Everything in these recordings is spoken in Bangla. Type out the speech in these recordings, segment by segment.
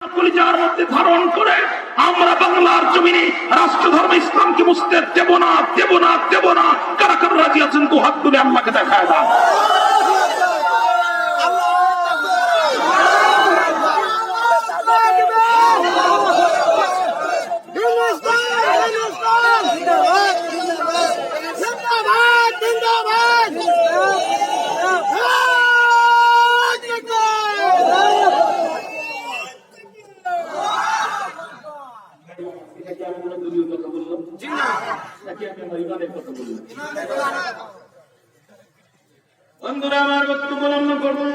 কলিজার মধ্যে ধারণ করে আমরা বাংলার জমিনে রাষ্ট্রধর্ম ইসলামকে মুছতে দেব না, দেব না, দেব না। কারা কারা রাজি আছেন তো হাত তুলে আল্লাহকে দেখায় দাও। বন্ধুরা আমার বক্তব্য লম্বা করবো।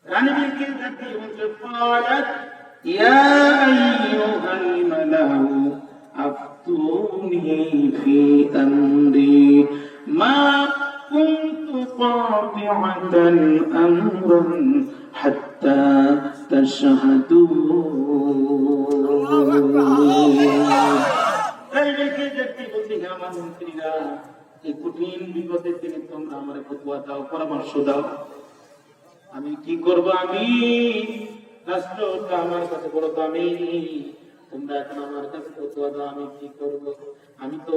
রানী বিলকিস দেখতে বলছে قالت يا أيها الملأ أفتوني في أمري ما كنت قاطعة أمرا حتى تشهدون। এই কঠিন বিপদের দিনে তোমরা আমার ফতোয়া দাও, পরামর্শ দাও, আমি কি করব? আমি রাষ্ট্রটা আমার কাছে বড় দামি, তোমরা এখন আমার কাছে ফতোয়া দাও, আমি কি করব? আমি তো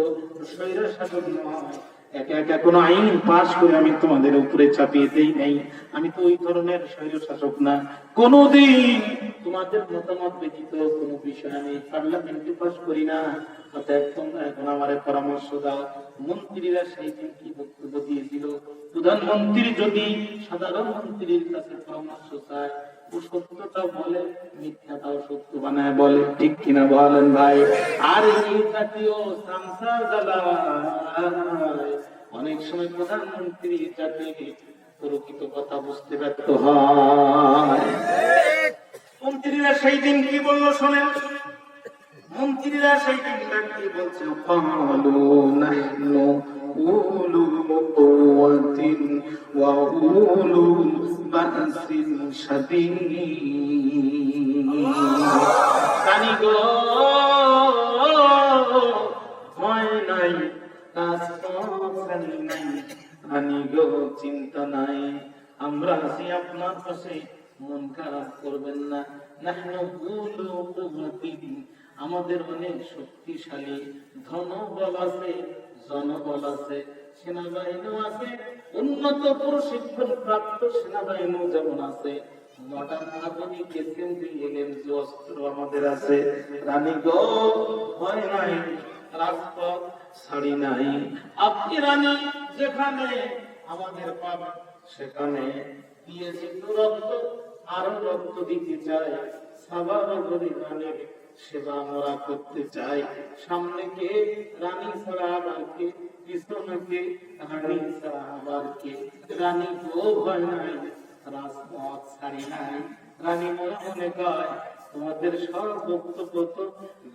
স্বৈর শাসক নয়, একা একা কোনো আইন পাশ করে আমি তোমাদের উপরে চাপিয়ে দেই নাই। আমি তো ওই ধরনের স্বৈর শাসক না। কোনদিন তোমাদের মতামত ব্যতীত কোনো বিষয় আমি পার্লামেন্টে পাশ করি না। অতএব তোমরা এখন আমার পরামর্শ দাও। মন্ত্রীরা সেই দিন কি বক্তব্য দিয়েছিল? প্রধানমন্ত্রী যদি সাধারণ মন্ত্রীর কাছে পরামর্শ চায়, ও সত্যটা বলে, মিথ্যাটাও সত্য বানায় বলে, ঠিক কিনা বলেন ভাই? আর এই জাতীয় সংসার জ্বালায় অনেক সময় প্রধানমন্ত্রী যাতে প্রকৃত কথা বুঝতে ব্যর্থ হয়। মন্ত্রীরা সেই দিন কি বললো শোনেন। মন্ত্রীরা সেই দিন কি বলছে? ক্বালু নাহনু উলু কুওয়াতিন ওয়া উলু বাসিন শাদীদ। কানি গো ভয় নাই, কাজ করি নাই, কানি গো চিন্তা নাই, আমরা আছি আপনার পাশে, মন খারাপ করবেন না। নাহনু উলু কুওয়াতিন, আমাদের অনেক শক্তিশালী ধনবল আছে, জনবল আছে, সেনাবাহিনী আছে, উন্নত প্রশিক্ষণ প্রাপ্ত সেনাবাহিনী যেমন আছে, মডার্ন আধুনিক এসএমজি এলএমজি অস্ত্র আমাদের আছে। রানী গো ভয় নাই, রাজপথ ছাড়ি নাই। আপনি রানী যেখানে আমাদের পাপ সেখানে দিয়েছি তো রক্ত, আরো রক্ত দিতে চাই। সাবার গরিবানের সেবা আমরা করতে চাই। সামনে কে? রানী ছাড়া আবার কে? পিছনে কে? রানী ছাড়া আবার কে? রানী গো ভয় নাই, রাজপথ ছাড়ি নাই। রানী মনে মনে কয়, তোমাদের সব বক্তব্য তো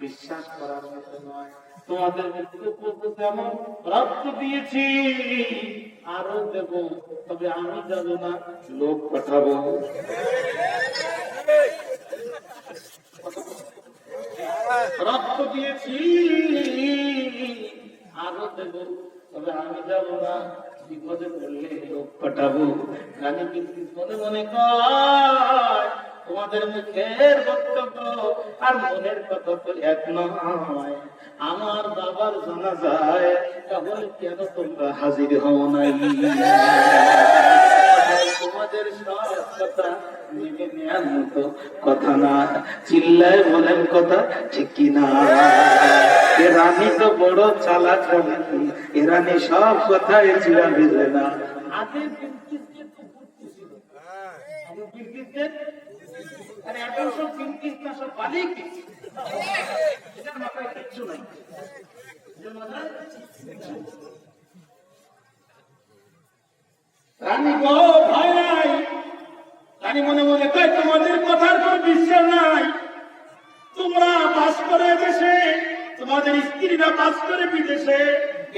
বিশ্বাস করার মতো নয়। তোমাদের বক্তব্য তো যেমন রক্ত দিয়েছি, আরো দেব, তবে আমি যাব না, লোক পাঠাবো। রক্ত দিয়েছি, আরো দেব, তবে আমি যাব না, বিপদে পড়লে লোক পাঠাবো। রানী বিলকিস মনে মনে কয়, তোমাদের মুখের বক্তব্য আর মনের কথা তো এক নয়। আমার বাবার জানাজায় তাহলে কেন তোমরা হাজির হও নাই? তোমাদের সব কথা মেনে নেওয়ার মতো কথা না। চিল্লায় বলেন কথা ঠিক কিনা? এ রানী তো বড় চালাক রানী, এ রানী সব কথায় চিড়া ভেজে না। আগে বিলকিসকে তো বুঝতেছিল, আগে বিলকিসকে আরে এখন সব বিলকিস না, সব বালিক, এটার মাথায় কিচ্ছু নাই। রানী গো ভয় নাই। রানী মনে মনে কয়, তোমাদের কথার কোন বিশ্বাস নাই। তোমরা বাস করে দেশে, তোমাদের স্ত্রীরা বাস করে বিদেশে,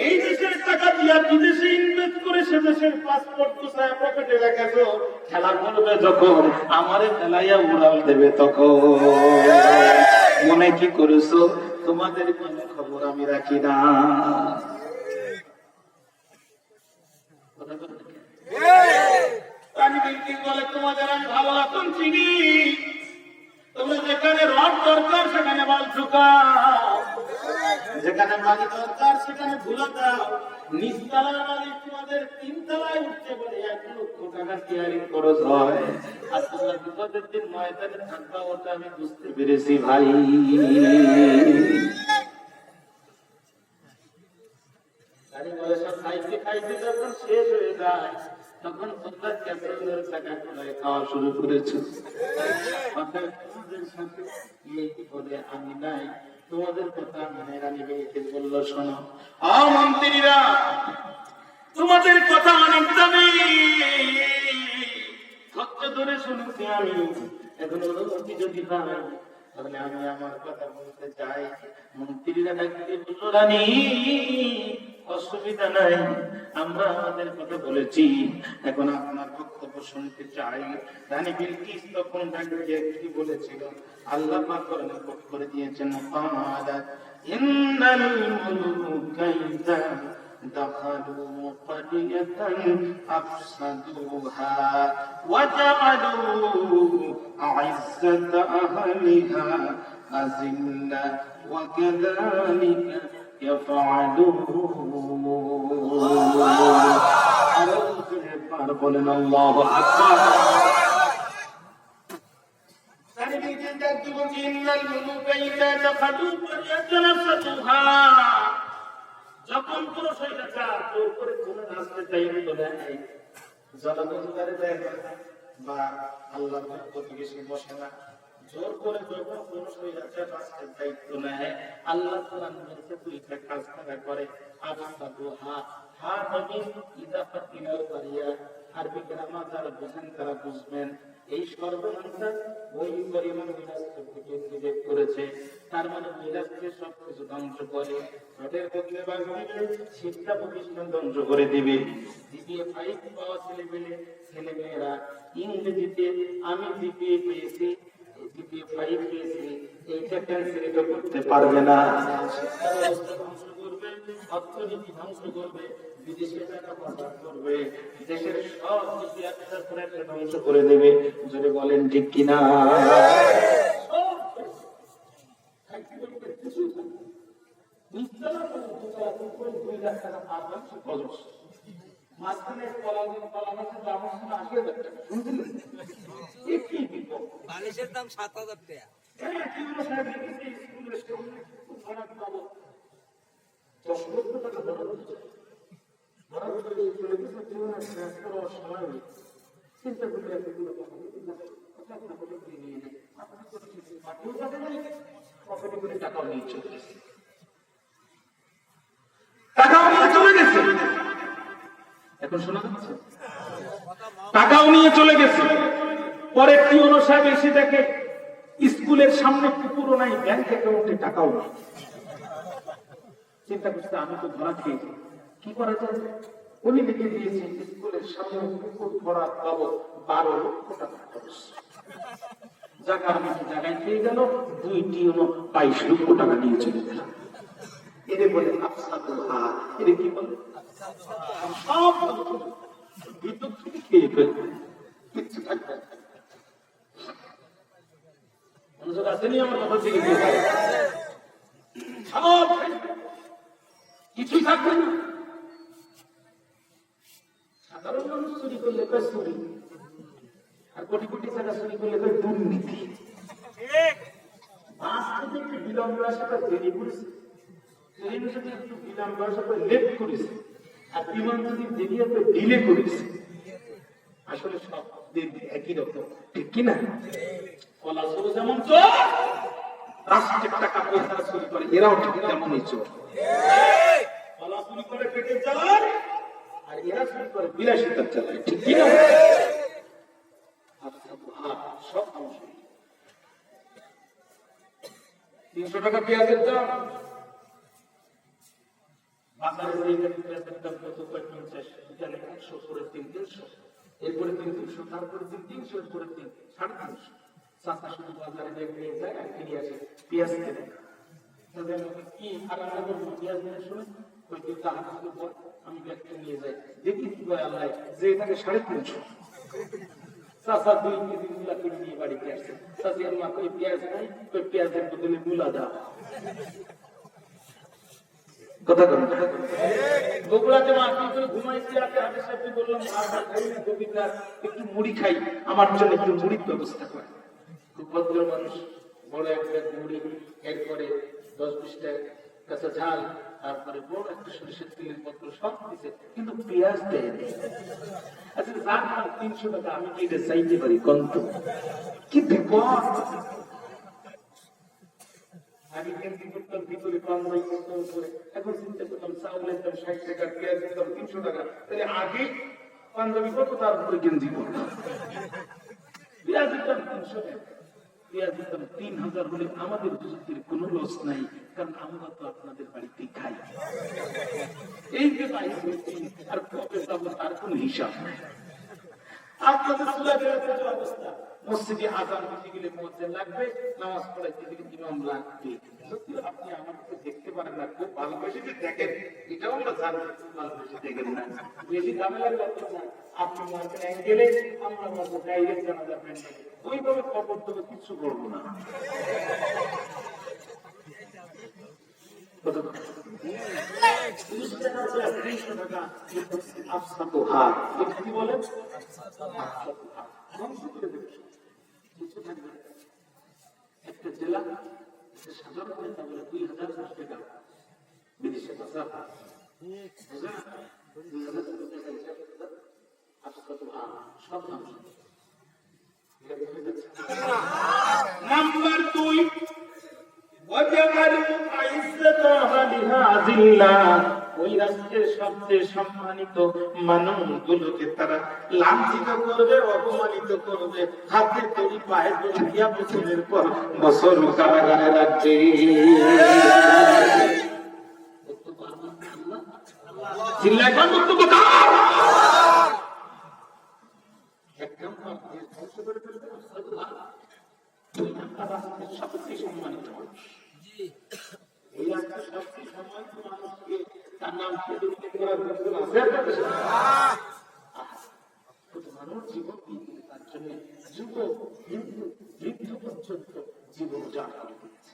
এই দেশের টাকা দিয়া বিদেশে ইনভেস্ট করে সে দেশের পাসপোর্ট কোথায় পকেটে রেখেছো। খেলা করবে যখন আমারে ফেলাইয়া উড়াল দেবে তখন মনে কি করেছো? তোমাদের কোনো খবর আমি রাখি না। রানী বিলকিস বলে, তোমাদের আমি ভালো রকম চিনি, দরকার, যেখানে বাড়ি দরকার সেখানে ভুলে দাও। নিচতলার মালিক তোমাদের তিনতলায় উঠতে পারে 1 লক্ষ টাকা শেয়ারিং খরচ হয়, আর তোমরা বিপদের দিন ময়দানে থাকবা, ওটা আমি বুঝতে পেরেছি ভাই। গাড়ি পয়সা খাইতে খাইতে যখন শেষ হয়ে যায়, তখন তোমরা ক্যাপ্টেনের টাকা করে খাওয়া শুরু করেছো। তোমাদের সাথে এই বলে আমি নাই, তোমাদের কথা মানে রানী বেরিয়ে বললো, শোনো মন্ত্রীরা, তোমাদের কথা অনেক দামি, ধৈর্য ধরে শুনেছি আমি, এখন অনুমতি যদি পাই তাহলে আমি আমার কথা বলতে চাই। মন্ত্রীরা ডাকতে বললো, রানী অসুবিধা নাই, আমরা আমাদের কথা বলেছি, এখন আপনার বক্তব্য শুনতে চাই। রানী বিলকিস তখন ডাকিয়ে কি বলেছিল, আল্লাহ পাক কোরআনে কোট করে দিয়েছেন, ইন্নাল মুলুকা ইযা দাখালু ক্বারিয়াতান আফসাদুহা ওয়া জাআলু আ'ইজ্জাতা আহলিহা আযিল্লা ওয়া কাযালিকা ইয়াফআলুন। আর বলেন আল্লাহু আকবার। যখন কোন স্বৈরাচার জোর করে কোন রাস্তা চাইবে বলে জনগণের দেয় বা আল্লাহর প্রতিবেশী বসে না, জোর করে যখন কোন স্বৈরাচার রাস্তার দায়িত্ব নেয়, আল্লাহ কোরআন বলছে দুইটা কাজ তারা করে, আফসাদুহা, হা নবী ইদাফাতিল কারিয়া, আরবি গ্রামার যারা বুঝেন তারা বুঝবেন, এই সর্বনাশা ওই পরিমাণ মিরাজকে করেছে, তার মানে মিরাজকে সবকিছু ধ্বংস করে, রোডের বদলে বাগিয়ে শিক্ষা প্রতিষ্ঠান ধ্বংস করে দিবে। জিপিএ 5 পাওয়া ছেলেমেয়েরা ইংরেজিতে আমি জিপিএ পেয়েছি, জিপিএ 5 পেয়েছি, এইটা ক্যান্সেল করতে পারবে না। শিক্ষা ব্যবস্থা ধ্বংস করবে, অর্থনীতি ধ্বংস করবে, বিদেশে টাকা পাচার করবে, দেশের সব কিছু একটার পর একটা ধ্বংস করে দেবে। যদি বলেন ঠিক কিনা? বালিশের দাম 7,000 টাকা। এখন শোনা যাচ্ছে, টাকাও নিয়ে চলে গেছে। পরে পিওন সাহেব এসে দেখে স্কুলের সামনে পুকুরও নাই, ব্যাংক অ্যাকাউন্টে টাকাও নাই। চিন্তা করছে আমি তো ধরা খেয়েছি, কি করা যায়? উনি লিখে দিয়েছে স্কুলের সামনে পুকুর ভরা পাবো 12 লক্ষ টাকা খরচ। জায়গার মতো জায়গায় পেয়ে গেল, 2 টিউনো 22 লক্ষ টাকা নিয়ে চলে গেল। এরে বলে আফসাদুহা, এরে কি বলে? সব ভিতর থেকে খেয়ে ফেলবে, কিচ্ছু থাকবে না। মনোযোগ আসেনি আমার কথা থেকে? সব কিছুই থাকবে না। সাধারণ মানুষ চুরি করলে কয় চুরি, আর কোটি কোটি টাকা চুরি করলে কয় দুর্নীতি। বাস থেকে একটু বিলম্ব আসে কয় দেরি করেছে, ট্রেন যদি একটু বিলম্ব আসে কয় লেট করেছে, আর বিমান যদি দেরি আসে ডিলে করেছে। আসলে সব একই রকম, ঠিক কিনা? ফলাফল যেমন চোর, রাষ্ট্রের টাকা পয়সা চুরি করে, এরাও ঠিক তেমনই চোর। ফলা চুরি করে পেটে চালায়, আর এরা চুরি করে বিলাসিতার চালায়, ঠিক কিনা? সব 300 টাকা পেঁয়াজের দাম, বাজারে পেঁয়াজের দাম কত? 50, 100 করে 300, এরপরে 300, তারপরে 300, এরপরে 350। চাচা শুধু বাজারে নিয়ে যায় আর কিনে আসে পেঁয়াজ কেনে। কি আলাদা করবো পেঁয়াজ নিয়ে শুনে আমি ব্যাগটা নিয়ে যাই, দেখি কি হয় আল্লাহ, যে এটাকে 350। চাচা 2 কেজি মূলা কিনে নিয়ে বাড়িতে আসছে। চাচি আম্মা কই পেঁয়াজ নাই, কই পেঁয়াজের বদলে মূলা দাও। কথা বলেন। বগুড়াতে মাটি করে ঘুমাইছি, রাতে হাটের সাথে বললাম গোবিন্দার একটু মুড়ি খাই, আমার জন্য একটু মুড়ির ব্যবস্থা করে। খুব ভদ্র মানুষ, বড় একটা মুড়ি, এরপরে 10-20 টাকা কাঁচা ঝাল, তারপরে বড় একটা সরিষার তেলের বোতল সব দিছে, কিন্তু পেঁয়াজ দেয় নেই। আচ্ছা যার দাম 300 টাকা, আমি কি এটা চাইতে পারি? কন্ত কি বিপদ। আমি কেন্দ্রিক করতাম ভিতরে পাঞ্জাবি করতাম করে, এখন চিন্তা করতাম চাউলের দাম 60 টাকা, পেঁয়াজের দাম 300 টাকা, তাহলে আগে পাঞ্জাবি করতো, তারপরে গেঞ্জি করতাম। পেঁয়াজের দাম 300 টাকা, পেঁয়াজের দাম 3000 হলে আমাদের বুঝতে কোনো লস নাই, কারণ আমরা তো আপনাদের বাড়িতেই খাই। এই যে আর কবে যাবো তার কোনো হিসাব নাই। আপনাদের সুলাগের অবস্থা, মসজিদে আযান দিতে গেলে মুয়াজ্জিন লাগবে, নামাজ পড়াইতে গেলে ইমাম লাগবে। সত্যি আপনি আমাকে দেখতে পারেন না, খুব ভালোবেসে দেখেন, এটাও আমরা জানি, ভালোবেসে দেখেন না। বেশি ঝামেলা করতে না, আপনি মুয়াজ্জিন গেলে আমরা মতো ডাইরেক্ট জানা যাবেন, ওইভাবে খবর দেবো, কিছু করবো না। একটা জেলা সাধারণ 2000 টাকা বিদেশে নাম্বার 2, ওই রাষ্ট্রের সবচেয়ে সম্মানিত মানুষগুলোকে তারা লাঞ্ছিত করবে, অপমানিত করবে, হাতে তৈরি পায়ে তৈরি দিয়া বছরের পর বছর কারাগারে রাখবে। সবচেয়ে সম্মানিত মানুষ, ওই রাষ্ট্রের সবচেয়ে সম্মানিত মানুষকে তার নাম মানুষ জীবন তার জন্য যুবক বৃদ্ধ পর্যন্ত জীবন উজাড় করে দিয়েছে।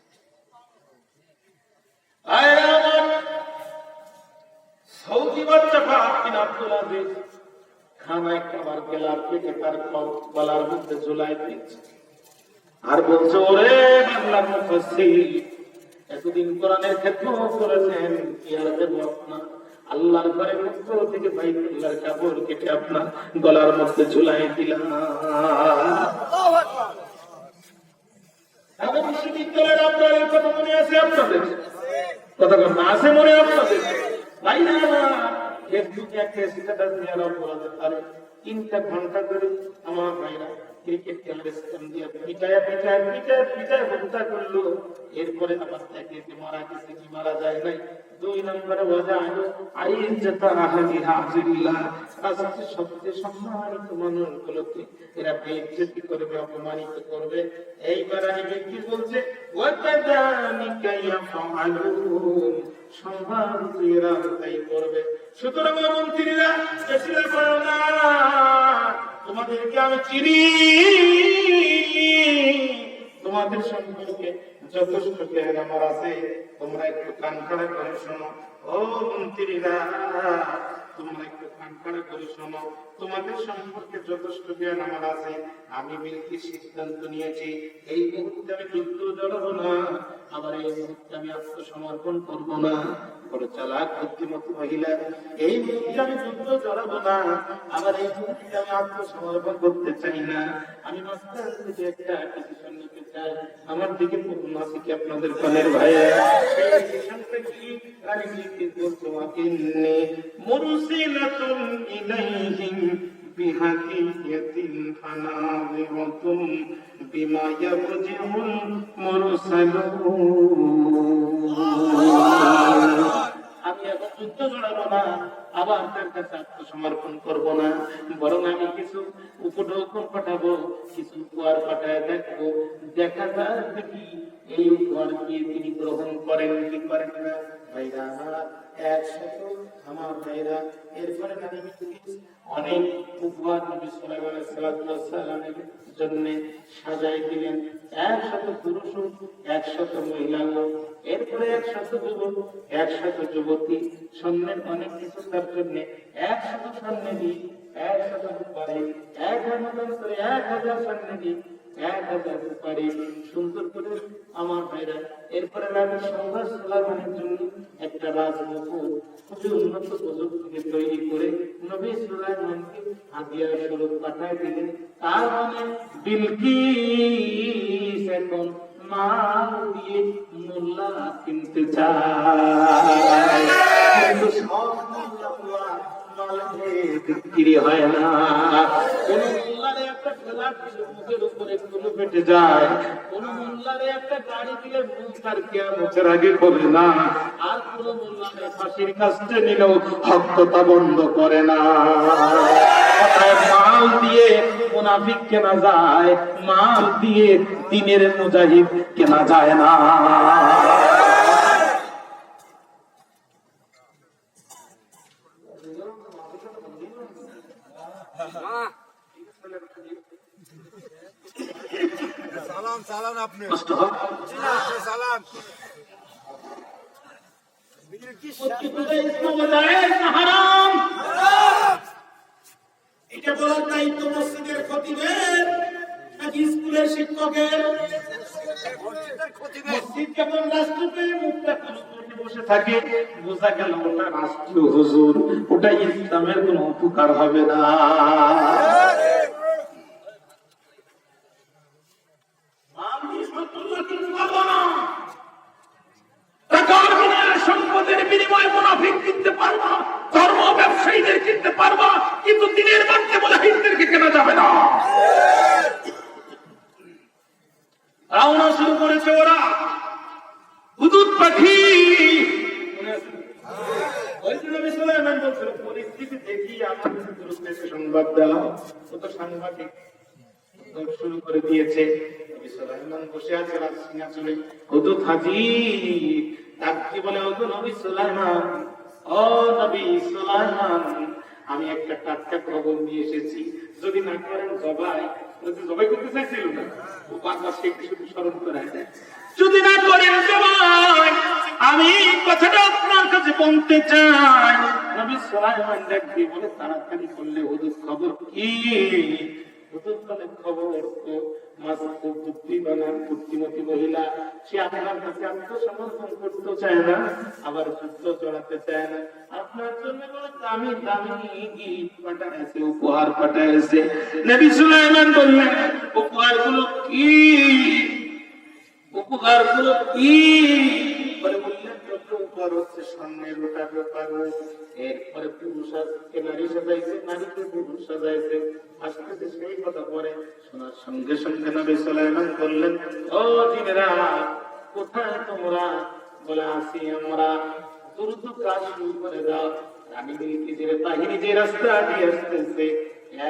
সৌদি বাচ্চা বিন আব্দুল আজিজ খানায় খাবার গেলার পেটে তার গলার মধ্যে ঝুলাই দিয়েছে, আর বলছে, ওরে বাংলার মুফাসসির, এতদিন কোরআনের খেদমত করেছেন, কি আর দেব আপনার? আল্লাহর ঘরের পক্ষ থেকে বাইতুল্লাহর কাপড় কেটে আপনার গলার মধ্যে ঝুলাই দিলাম। ঢাকা বিশ্ববিদ্যালয়ের আপনাদের কথা মনে আছে? আপনাদের কথা না আছে মনে? আপনাদের ভাইরা ফেসবুকে একটা স্ট্যাটাস দেওয়ার অপরাধ পারে 3টা ঘন্টা ধরে আমার ভাইরা ক্রিকেট খেলার স্টেম দিয়ে পিটায় হত্যা করলো। এরপরে আবার দেখে যে মারা গেছে কি মারা যায় নাই। 2 নম্বরে সবচেয়ে সম্মানিত মানুষগুলোকে এরা বেইজ্জতি করবে, অপমানিত করবে। এইবার আমি ব্যক্তি বলছে, সম্মানিত এরা তাই করবে। সুতরাং মন্ত্রীরা চেষ্টা করো না, তোমাদেরকে আমি চিনি, তোমাদের সম্পর্কে যথেষ্ট জ্ঞান আমার আছে। তোমরা একটু কান খাড়া করে শোনো, ও মন্ত্রীরা, তোমরা একটু কান খাড়া করে শোনো, তোমাদের সম্পর্কে যথেষ্ট জ্ঞান আমার আছে। আমি বিলকি সিদ্ধান্ত নিয়েছি, এই মুহূর্তে আমি যুদ্ধ জড়াবো না, আবার এই মুহূর্তে আমি আত্মসমর্পণ করবো না। বড় চালাক বুদ্ধিমতী মহিলা, এই মুহূর্তে আমি যুদ্ধ জড়াবো না, আবার এই মুহূর্তে আমি আত্মসমর্পণ করতে চাই না। আমি মাস্টার থেকে একটা ডিসিশন নিতে চাই। আমার দিকে পূর্ণ আছে কি আপনাদের কানের ভাইয়া? এই ডিসিশনটা কি? আমি লিখে বলতে ওয়াকিন্নি মুরসিলাতুন ইলাইহিম বিহাদিয়াতিন ফানাযিরাতুম বিমা ইয়ারজিউল মুরসালুন। আমি আমি এখন যুদ্ধ জড়াবো না, আবার তার কাছে আত্মসমর্পণ করবো না, বরং আমি কিছু উপঢৌকন পাঠাবো, কিছু উপহার পাঠায় দেখবো, দেখা যায় দেখি এই উপহার দিয়ে তিনি গ্রহণ করেন কি করেন না। ভাইরা আমার, একসাথে আমার ভাইরা, এরপরে অনেক উপহার নবী সাল্লাল্লাহু আলাইহি ওয়াসাল্লামের জন্য সাজাই দিলেন। 100 পুরুষ, 100 মহিলা, এরপরে 100 যুবক, 100 যুবতী, স্বর্ণের অনেক কিছু তার জন্য 100 স্বর্ণেরই, 100 রূপারে, 1000 স্বর্ণেরই, 1000 রূপারে, সুন্দর করে আমার ভাইরা। এরপরে নবী সাল্লামের জন্য একটা রাজমহল খুবই উন্নত প্রযুক্তিকে তৈরি করে নবী সুলাইমানকে হাদিয়া স্বরূপ পাঠায় দিলেন। তার মানে বিলকিস এখন মাল দিয়ে মোল্লা কিনতে চায়, কিন্তু সব মোল্লা বিক্রি হয় না। কোন মোল্লারে একটা ঠেলা দিলে মুখের উপরে কোনো পেটে যায়, কোন মোল্লারে একটা গাড়ি দিলে মুখ তার কিয়ামতের আগে করবে না, আর কোন মোল্লারে ফাঁসির কাস্তে নিলেও হত্যা বন্ধ করে না। মাল দিয়ে মুনাফিক কেনা যায়, মাল দিয়ে দ্বীনের মুজাহিদ কেনা যায় না। সালাম সালাম আপনি সালাম এটা বলার দায়িত্ব মসজিদের খতিবের নাকি স্কুলের শিক্ষকের? মসজিদ কেমন রাষ্ট্রকে মুখটা বসে থাকে, বোঝা গেল ওটা রাষ্ট্র হুজুর, ওটা ইসলামের কোন উপকার হবে না। সম্পদের বিনিময়ে মুনাফিক কিনতে পারবা, ধর্ম ব্যবসায়ীদের কিনতে পারবা, কিন্তু দিনের মধ্যে মুজাহিদদেরকে কেনা যাবে না। রওনা শুরু করেছে ওরা, হুদুদ পাখি। পরিস্থিতি দেখি আমার সংবাদ দাও, ও তো সাংবাদিক শুরু করে দিয়েছে। নবী সুলাইমান বসে আছে রাজসিংহাসনে, হুদুদ হাজির। তাকে বলে, ও নবী সুলাইমান, ও নবী সুলাইমান, আমি একটা টাটকা খবর নিয়ে এসেছি, যদি না করেন জবাই। জবাই করতে চাইছিল না, ও বারবার সে শুধু স্মরণ করে দেয়, যদি না করেন জবাই, আমি কথাটা আপনার কাছে বলতে চাই। নবী সুলাইমান দেখি বলে, তাড়াতাড়ি করলে হুজুর খবর কি? হুজুর বলে, খবর তো মাসুদ বুদ্ধিমান বুদ্ধিমতী মহিলা, সে আপনার কাছে আত্মসমর্পণ করতে চায় না, আবার যুদ্ধ চড়াতে চায় না। আপনার জন্য বলে দামি দামি গিফট পাঠাইছে, উপহার পাঠাইছে। নবী সুলাইমান বললেন, উপহারগুলো কি? উপহারগুলো কি? বলে বললেন, উপহার হচ্ছে স্বর্ণের ওটার ব্যাপার। এরপরে পুরুষ নারী সাজাইছে, নারীকে পুরুষ সাজাইছে, আসতে সেই কথা পরে শোনার সঙ্গে সঙ্গে নবী সুলাইমান বললেন, ও জিনেরা, কোথায় তোমরা? বলে, আসি আমরা। দ্রুত কাজ শুরু করে দাও। রানী বিলকিসের বাহিনী যে রাস্তা দিয়ে আসতেছে,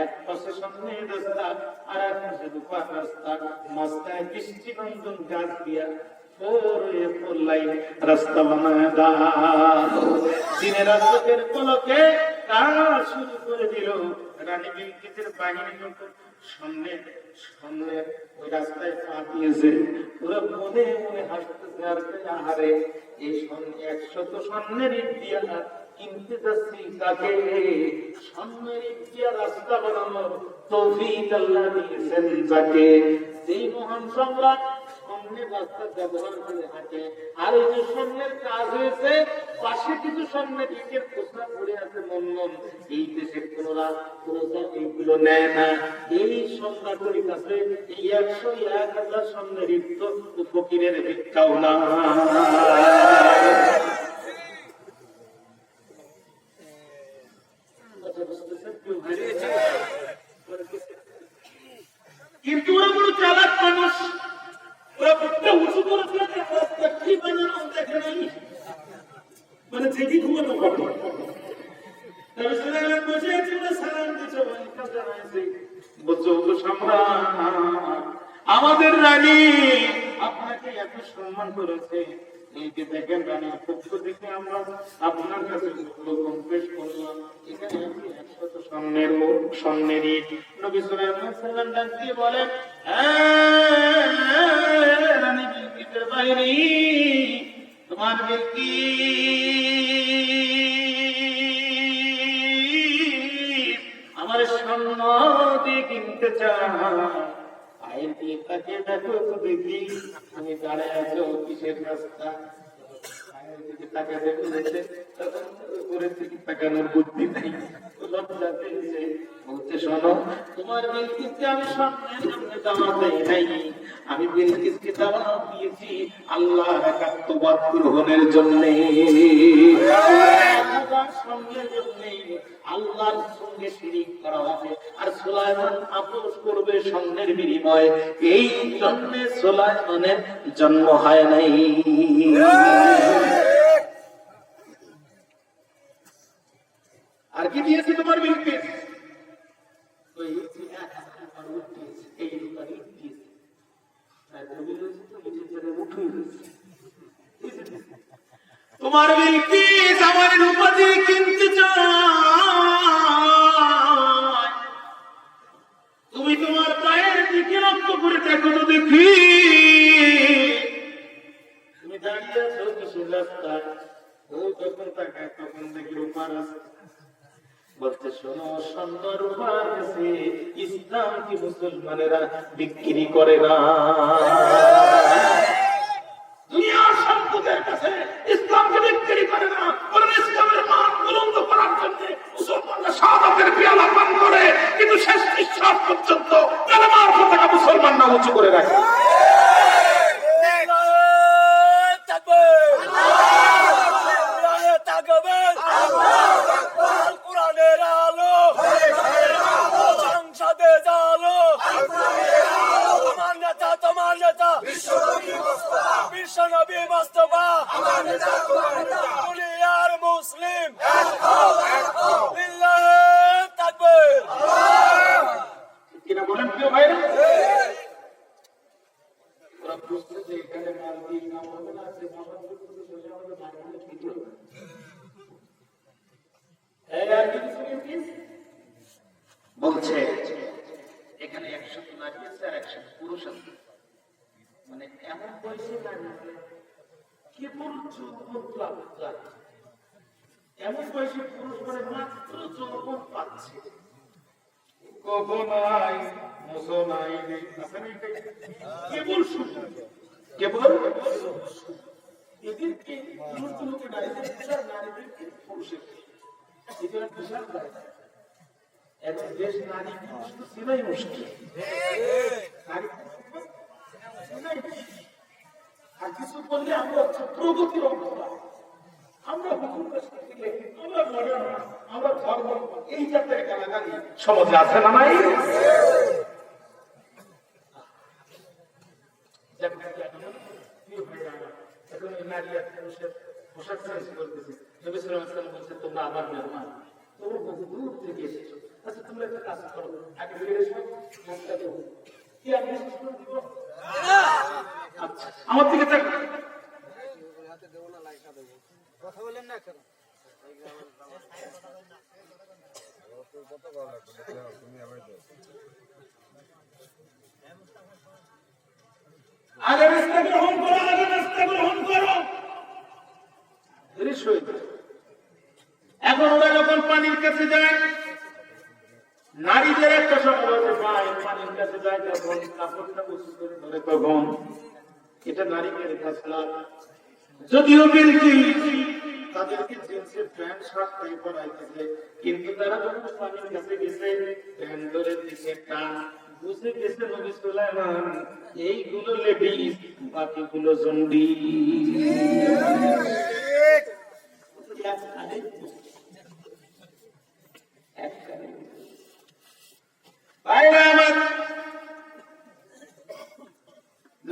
এক পাশে সামনের রাস্তা, আর এক পাশে দুপার রাস্তা, মাঝখানে দৃষ্টিনন্দন গাছ দিয়া রাস্তা বানায় দাও। দিনের রাস্তার পলকে কাজ শুরু করে দিল। রানী বিলকিসের বাহিনী যখন সামনে সামনে ওই রাস্তায় পা দিয়েছে, ওরা মনে মনে হাসতেছে, আর আহারে এই 100 স্বর্ণের ইট দিয়া কিনতে যাচ্ছি কাকে? স্বর্ণের ইট দিয়া রাস্তা বানানোর তৌফিক আল্লাহ দিয়েছেন যাকে। যেই মহান সম্রাট স্বর্ণের রাস্তা ব্যবহার করে হাঁটে, আর এই যে স্বর্ণের কাজ হয়েছে, পাশে কিছু স্বর্ণের ইটের খোসা পড়ে আছে মন। এই দেশের কোনরা এইগুলো নেয় না। এই সম্রাটের কাছে এই 100-1000 স্বর্ণের ইট তো ফকিরের ভিক্ষাও না। কিন্তু ওরা বড় চালাক মানুষ, ওরা বুকটা উঁচু করে দেখে নাই। মানে ঠিকই ঘুমানো ঘটে। নবী সাল্লাল্লাহু আলাইহি বসে আছে, সালাম দিচ্ছে, ওয়ালাইকুম জানাইছে, বলছে ওগো সম্রাট, আমাদের রানী আপনাকে এত সম্মান করেছে, এই যে দেখেন রানীর পক্ষ থেকে আমরা আপনার কাছে লোকম পেশ করলাম, এখানে আপনি 100 স্বর্ণের ইট। নবী সাল্লাল্লাহু আলাইহি ওয়াসাল্লাম ডাক দিয়ে বলেন, রানী বিলকিসের বাহিনী, তোমার বিলকিস আমার স্বর্ণ দিয়ে কিনতে চায়, আইন দিয়ে তাকে দেখো তো দেখি তুমি দাঁড়ায় আছো কিসের রাস্তা, টাকা দেখে তাকানোর বুদ্ধি নেই, লজ্জা পেয়েছে, বলতে শোনো তোমার বিলকিসকে আমি স্বর্ণের জন্য দাওয়াত দেই নাই, আমি বিলকিসকে দাওয়াত দিয়েছি আল্লাহর একাত্মবাদ গ্রহণের জন্য, স্বর্ণের জন্য আল্লাহর সঙ্গে শিরিক করা হবে, আর সুলাইমান আপোস করবে স্বর্ণের বিনিময়ে, এই জন্য সুলাইমানের জন্ম হয় নাই। আর কি দিয়েছে তোমার বিলকিস? তোমার বিলকিস আমার রূপা দিয়ে কিনতে চায়, তুমি তোমার পায়ের দিকে লক্ষ্য করে দেখো তো দেখি, তুমি দাঁড়িয়ে আছো কিসের রাস্তায়, ও যখন তাকায় তখন দেখি রূপার রাস্তা, বলতে শোনো স্বর্ণ রূপার কাছে ইসলাম কি মুসলমানেরা বিক্রি করে না, দুনিয়ার সম্পদের কাছে ইসলামকে বিক্রি করে না, বরং ইসলামের মান বুলন্দ করার জন্য মুসলমানরা শাহাদাতের পেয়ালা পান করে, কিন্তু শেষ নিঃশ্বাস পর্যন্ত কালেমার পতাকা মুসলমানরা উঁচু করে রাখে। বিশ্বনবী মুস্তাফা দুনিয়ার মুসলিম, লিল্লাহি তাকবীর। কিনা বলেন প্রিয় ভাইরা, ওরা বুঝতে যে এখানে মাল দিয়ে কাম হবে না, সে মোহাম্মদ করতে চলে আমাদের মাঝখানে ঠিক হবে। আর কিছু বলছে এখানে 100 নারী আছে আর 100 পুরুষ আছে, মানে এমন বয়সে নারী কেবল যৌবন প্রাপ্ত, এমন বয়সে পুরুষ মানে মাত্র যৌবন পাচ্ছে, কখনাই মুসো নাই, কেবল শুধু কেবল এদেরকে পুরুষগুলোকে নারীদের পোশাক, নারীদেরকে পুরুষের এদের পোশাক দেয়। এখন দেশ নারী পুরুষ তো চেনাই মুশকিল, আর কিছু বললে আমরা প্রগতির অবস্থা, আমরা আমরা মডার্ন, আমরা ধর্ম, এই জাতের গালাগালি সমাজে আছে না নাই? এখন নারী আর পুরুষের পোশাক চেঞ্জ করতেছে, নবী সাল্লাল্লাহু আলাইহি ওয়াসাল্লাম বলছে তোমরা আমার মেহমান, তোমরা বহু দূর থেকে এসেছো, আচ্ছা তোমরা একটা কাজ করো, আগে বেরিয়ে এসো, মুখটা দেবো, কি আপনি দিব? আচ্ছা আমার দিকে কথা বলেন না কেন? আগে রাস্তা গ্রহণ করো, আগে রাস্তা গ্রহণ করো। এখন ওরা যখন পানির কাছে যায়, নারীদের একটা সময় পানির কাছে যায়, তখন কাপড়টা উঁচু করে ধরে, তখন এটা নারীদের খাসলা। যদিও বিলকিস তাদেরকে জিন্সের প্যান্ট শার্ট টাই পরাইতেছে, কিন্তু তারা যখন পানির কাছে গেছে, প্যান্ট ধরে দিকে টান, বুঝে গেছে নবী সুলাইমান এইগুলো লেডিস, বাকিগুলো জন্ডি।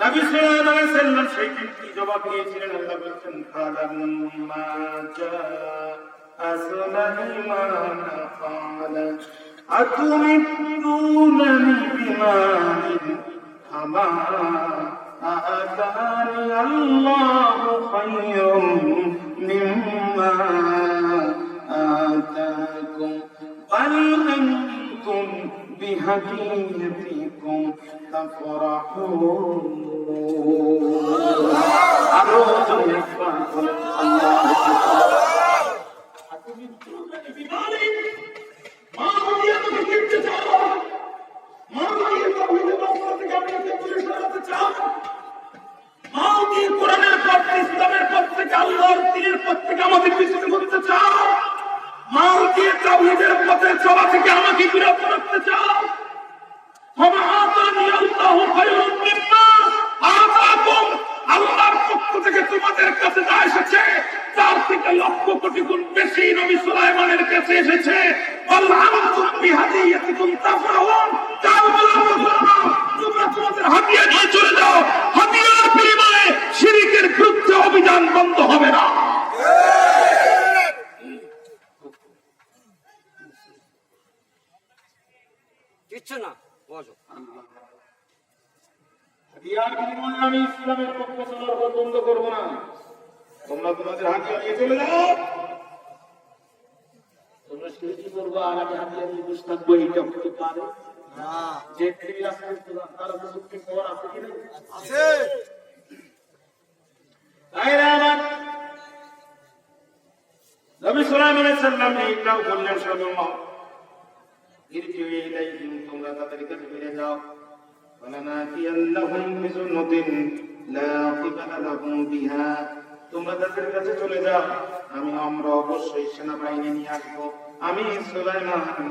নবী সাল্লাল্লাহু আলাইহি ওয়াসাল্লাম সেই কি জবাব দিয়েছিলেন? আল্লাহ বলেছেন ফালাম্মা জাআ সুলাইমান ক্বালা আতুমিদুনানি বিমালিন ফামা আতানি আল্লাহু খায়রুম মিম্মা আতাকুম বাল আনতুম বিহাদিয়াতিকুম তাফরাহুন। আরো জোরে আল্লাহু আকবার। আতুমিদুনানি বিমালিন, মা দিয়ে আমাকে কিনতে চাও, মা দিয়ে তাওহীদের রাস্তা থেকে আমাকে দূরে সরাতে চাও, মা দিয়ে কোরআনের পথ, ইসলামের পথ থেকে, আল্লাহর দ্বীনের পথ থেকে আমাদের পিছনে ঘুরতে চাও, মা দিয়ে তাওহীদের পথে চলা থেকে আমাকে বিরত রাখতে চাও, ফামা আতানি আল্লাহু খায়রুম মিম্মা আতাকুম, আল্লাহর পক্ষ থেকে তোমাদের কাছে যা এসেছে তার থেকে লক্ষ কোটি গুণ বেশি নবী সুলাইমানের কাছে এসেছে। আল্লাহ আনতুম বিহাদিয়াতিকুম তাফরাহুন, তোমরা তোমাদের হাদিয়া নিয়ে চলে যাও, হাদিয়ার বিনিময়ে শিরকের বিরুদ্ধে অভিযান বন্ধ হবে না। কিচ্ছু না, বসো। হাদিয়ার বিনিময়ে আমি ইসলামের পক্ষে চলার পথ বন্ধ করব না। তোমরা তোমাদের হাদিয়া নিয়ে চলে যাও। তোমরা শিরকি করবা আর আমি হাদিয়া নিয়ে বসে থাকবো, এইটা হতে পারে না, যে পৃথিবীর আসলে তার সুপ্রিম পাওয়ার আছে কি না? আছে। তাইরা আমার নবী সাল্লাল্লাহু আলাইহি সাল্লাম এইটাও বললেন, শোনো ইরজিউ ইলাইহিম, তোমরা তাদের কাছে ফিরে যাও। ওয়ালানাতিয়ান্নাহুম বিজুনুদিন লা কিবালা লাহুম বিহা, তোমরা তাদের কাছে চলে যাও, আমরা অবশ্যই সেনাবাহিনী নিয়ে আসবো। আমি সুলাইমান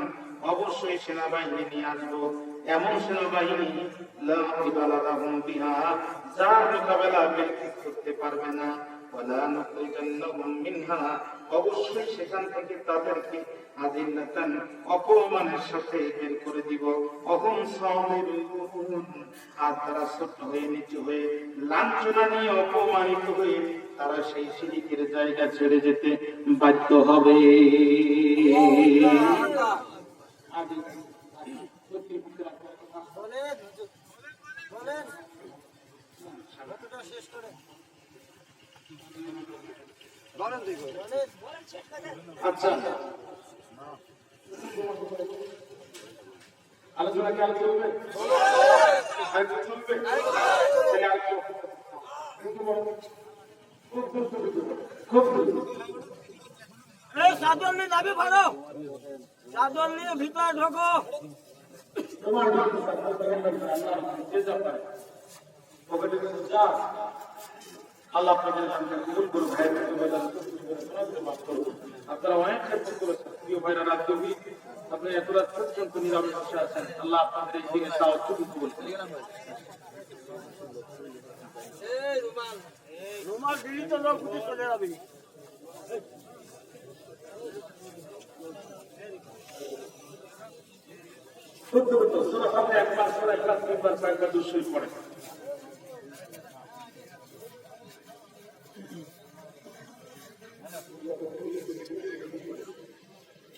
অবশ্যই সেনাবাহিনী নিয়ে আসবো, এমন সেনাবাহিনী লা কিবালা লাহুম বিহা, যার মোকাবেলা বিলকিস করতে পারবে না। ওয়ালা নুখরিজান্নাহুম মিনহা, অবশ্যই সেখান থেকে তাদেরকে আযিল্লাতান, অপমানের সাথে বের করে দিব। অহম সামিরুন, আর তারা ছোট হয়ে নিচু হয়ে লাঞ্ছনা নিয়ে অপমানিত হয়ে তারা সেই শিরকের জায়গা ছেড়ে যেতে বাধ্য হবে। বলেন, শেষ করে বলেন, আচ্ছা, আলোচনা কি আর চলবে? চাদর নিয়ে যাবে, ভালো চাদর নিয়ে ভিতরে ঢোকো। আল্লাহ আপনাদের কবুল করুন। আপনারা অনেক ক্ষেত্র করেছেন, প্রিয় ভাইরা, রাজ্য আপনি এত রাত পর্যন্ত নীরবে বসে আছেন। আল্লাহ আপনাদের এই দিকে দাওয়াত কবুল করুন। রুমাল দিলি তো লোক চলে যাবে। সূরা ফাতিহা একবার, সূরা ইখলাস তিনবার, কয়েকবার দুরূদ শরীফ পড়েন।